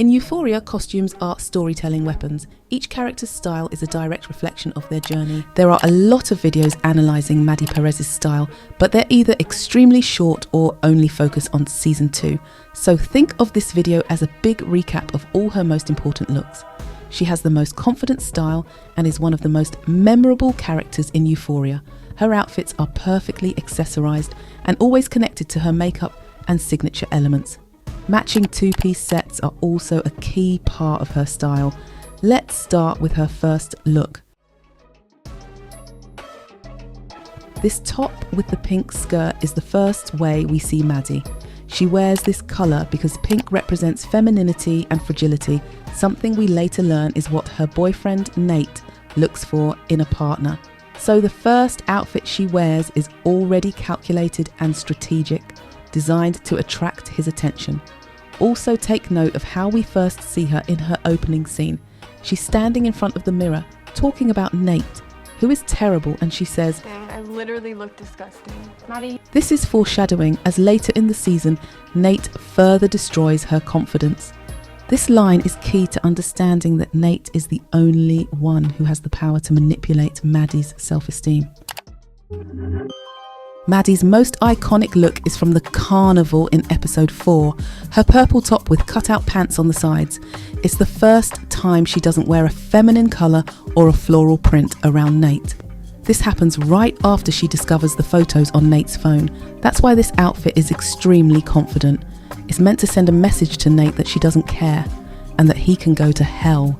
In Euphoria, costumes are storytelling weapons. Each character's style is a direct reflection of their journey. There are a lot of videos analysing Maddy Perez's style, but they're either extremely short or only focus on season 2. So think of this video as a big recap of all her most important looks. She has the most confident style and is one of the most memorable characters in Euphoria. Her outfits are perfectly accessorised and always connected to her makeup and signature elements. Matching two-piece sets are also a key part of her style. Let's start with her first look. This top with the pink skirt is the first way we see Maddy. She wears this colour because pink represents femininity and fragility, something we later learn is what her boyfriend Nate looks for in a partner. So the first outfit she wears is already calculated and strategic, designed to attract his attention. Also take note of how we first see her in her opening scene. She's standing in front of the mirror, talking about Nate, who is terrible, and she says, "Dang, I literally look disgusting. Maddy." This is foreshadowing as later in the season, Nate further destroys her confidence. This line is key to understanding that Nate is the only one who has the power to manipulate Maddy's self-esteem. Maddy's most iconic look is from the carnival in episode 4, her purple top with cut-out pants on the sides. It's the first time she doesn't wear a feminine colour or a floral print around Nate. This happens right after she discovers the photos on Nate's phone. That's why this outfit is extremely confident. It's meant to send a message to Nate that she doesn't care and that he can go to hell.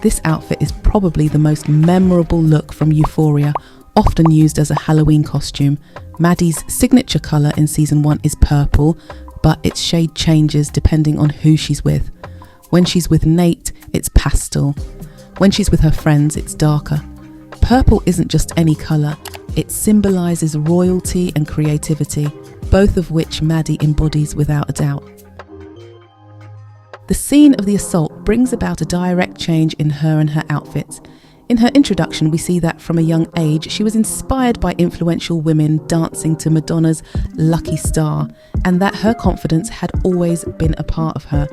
This outfit is probably the most memorable look from Euphoria, often used as a Halloween costume. Maddy's signature colour in season 1 is purple, but its shade changes depending on who she's with. When she's with Nate, it's pastel. When she's with her friends, it's darker. Purple isn't just any colour, it symbolises royalty and creativity, both of which Maddy embodies without a doubt. The scene of the assault brings about a direct change in her and her outfits. In her introduction, we see that from a young age, she was inspired by influential women dancing to Madonna's Lucky Star, and that her confidence had always been a part of her.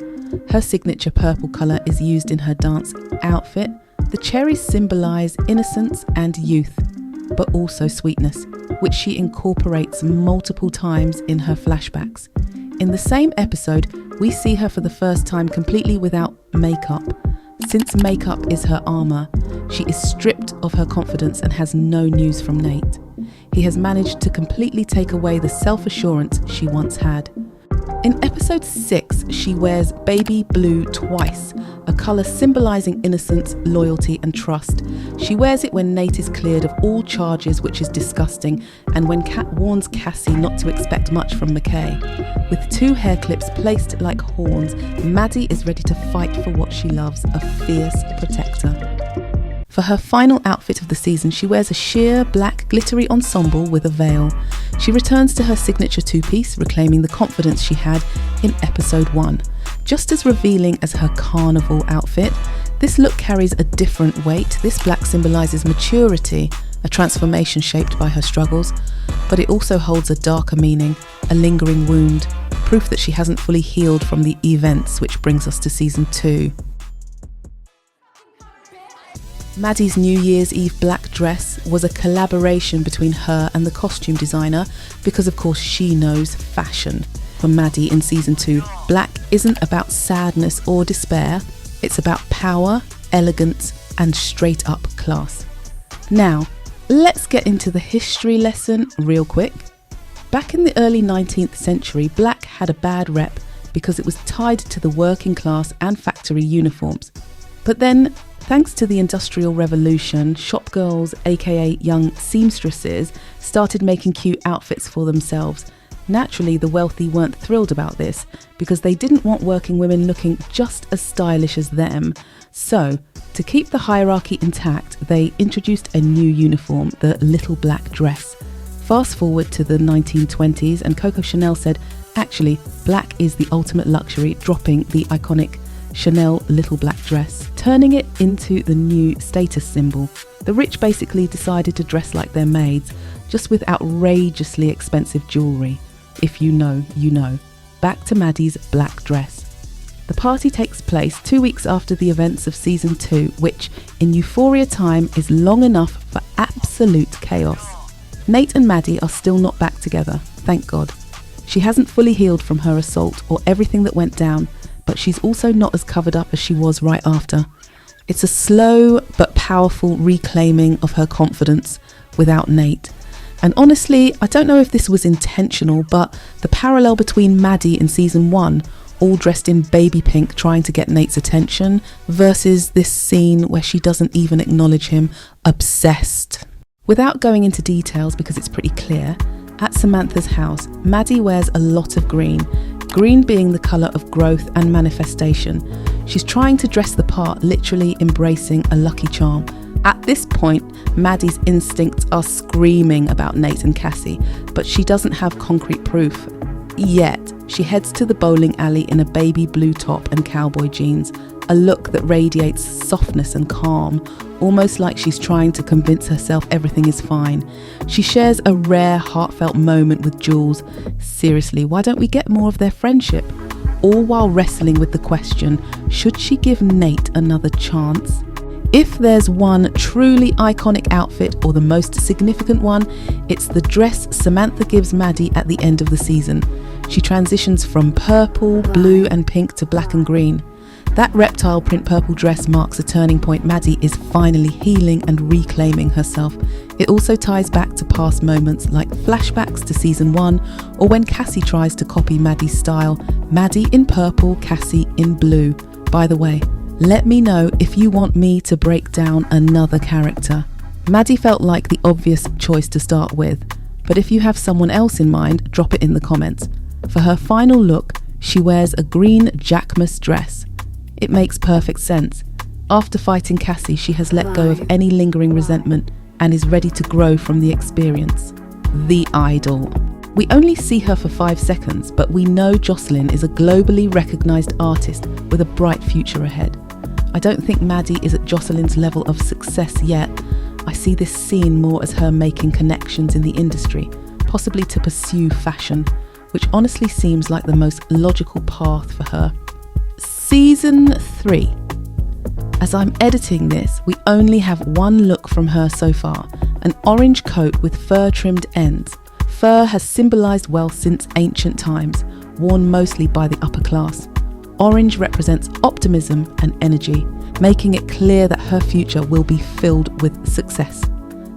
Her signature purple colour is used in her dance outfit. The cherries symbolise innocence and youth, but also sweetness, which she incorporates multiple times in her flashbacks. In the same episode, we see her for the first time completely without makeup. Since makeup is her armour, she is stripped of her confidence and has no news from Nate. He has managed to completely take away the self-assurance she once had. In episode 6, she wears baby blue twice, a colour symbolising innocence, loyalty and trust. She wears it when Nate is cleared of all charges, which is disgusting, and when Kat warns Cassie not to expect much from Mckay. With 2 hair clips placed like horns, Maddy is ready to fight for what she loves, a fierce protector. For her final outfit of the season, she wears a sheer black glittery ensemble with a veil. She returns to her signature two-piece, reclaiming the confidence she had in episode 1. Just as revealing as her carnival outfit, this look carries a different weight. This black symbolises maturity, a transformation shaped by her struggles, but it also holds a darker meaning, a lingering wound, proof that she hasn't fully healed from the events, which brings us to season 2. Maddy's New Year's Eve black dress was a collaboration between her and the costume designer because of course she knows fashion. For Maddy in season 2, black isn't about sadness or despair, it's about power, elegance and straight up class. Now, let's get into the history lesson real quick. Back in the early 19th century, black had a bad rep because it was tied to the working class and factory uniforms. But then, thanks to the Industrial Revolution, shop girls, aka young seamstresses, started making cute outfits for themselves. Naturally, the wealthy weren't thrilled about this because they didn't want working women looking just as stylish as them. So, to keep the hierarchy intact, they introduced a new uniform, the little black dress. Fast forward to the 1920s and Coco Chanel said, actually, black is the ultimate luxury, dropping the iconic Chanel little black dress, turning it into the new status symbol. The rich basically decided to dress like their maids, just with outrageously expensive jewellery. If you know, you know. Back to Maddy's black dress. The party takes place 2 weeks after the events of season 2, which in Euphoria time is long enough for absolute chaos. Nate and Maddy are still not back together, thank God. She hasn't fully healed from her assault or everything that went down, but she's also not as covered up as she was right after. It's a slow but powerful reclaiming of her confidence without Nate. And honestly, I don't know if this was intentional, but the parallel between Maddy in season 1, all dressed in baby pink trying to get Nate's attention, versus this scene where she doesn't even acknowledge him, obsessed. Without going into details because it's pretty clear, at Samantha's house, Maddy wears a lot of green being the colour of growth and manifestation. She's trying to dress the part, literally embracing a lucky charm. At this point, Maddy's instincts are screaming about Nate and Cassie, but she doesn't have concrete proof. Yet, she heads to the bowling alley in a baby blue top and cowboy jeans, a look that radiates softness and calm, almost like she's trying to convince herself everything is fine. She shares a rare, heartfelt moment with Jules. Seriously, why don't we get more of their friendship? All while wrestling with the question, should she give Nate another chance? If there's one truly iconic outfit, or the most significant one, it's the dress Samantha gives Maddy at the end of the season. She transitions from purple, blue and pink to black and green. That reptile print purple dress marks a turning point. Maddy is finally healing and reclaiming herself. It also ties back to past moments like flashbacks to season 1, or when Cassie tries to copy Maddy's style. Maddy in purple, Cassie in blue. By the way, let me know if you want me to break down another character. Maddy felt like the obvious choice to start with, but if you have someone else in mind, drop it in the comments. For her final look, she wears a green Jacquemus dress. It makes perfect sense. After fighting Cassie, she has let go of any lingering resentment and is ready to grow from the experience. The idol. We only see her for 5 seconds, but we know Jocelyn is a globally recognised artist with a bright future ahead. I don't think Maddy is at Jocelyn's level of success yet. I see this scene more as her making connections in the industry, possibly to pursue fashion, which honestly seems like the most logical path for her. Season 3. As I'm editing this, we only have one look from her so far, an orange coat with fur-trimmed ends. Fur has symbolised wealth since ancient times, worn mostly by the upper class. Orange represents optimism and energy, making it clear that her future will be filled with success.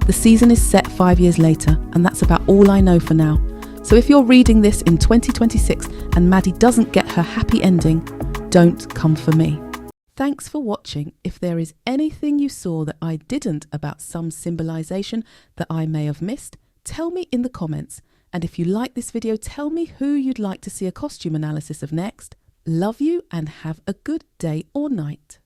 The season is set 5 years later, and that's about all I know for now. So if you're reading this in 2026 and Maddy doesn't get her happy ending, don't come for me. Thanks for watching. If there is anything you saw that I didn't about some symbolization that I may have missed, tell me in the comments. And if you like this video, tell me who you'd like to see a costume analysis of next. Love you and have a good day or night.